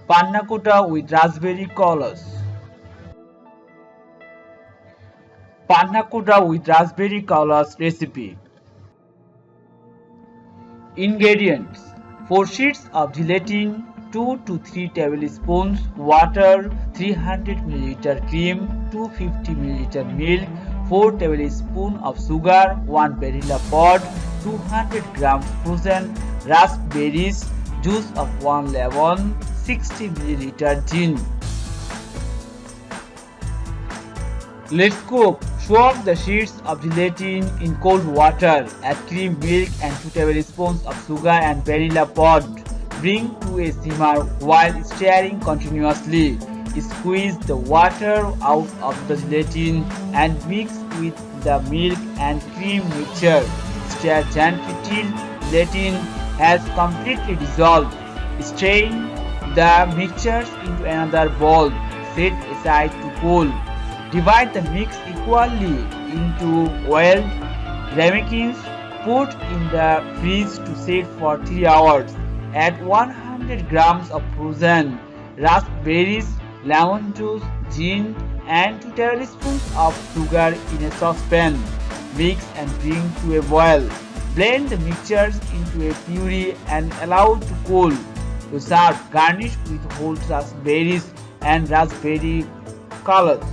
Panna Cotta with raspberry Coulis. Panna Cotta with raspberry Coulis recipe. Ingredients: 4 sheets of gelatin, 2 to 3 tablespoons water, 300 ml cream, 250 ml milk, 4 tablespoons of sugar, 1 vanilla pod, 200 grams frozen raspberries, juice of 1 lemon, 60 ml gin. Let's cook. Soak the sheets of gelatin in cold water. Add cream, milk and 2 tablespoons of sugar and vanilla pod. Bring to a simmer while stirring continuously. Squeeze the water out of the gelatin and mix with the milk and cream mixture. Stir gently till gelatin has completely dissolved. Strain the mixtures into another bowl. Set aside to cool. Divide the mix equally into oiled ramekins. Put in the fridge to set for 3 hours. Add 100 grams of frozen raspberries, lemon juice, gin and 2 tablespoons of sugar in a saucepan. Mix and bring to a boil. Blend the mixtures into a puree and allow to cool. To serve, garnish with whole raspberries and raspberry Coulis.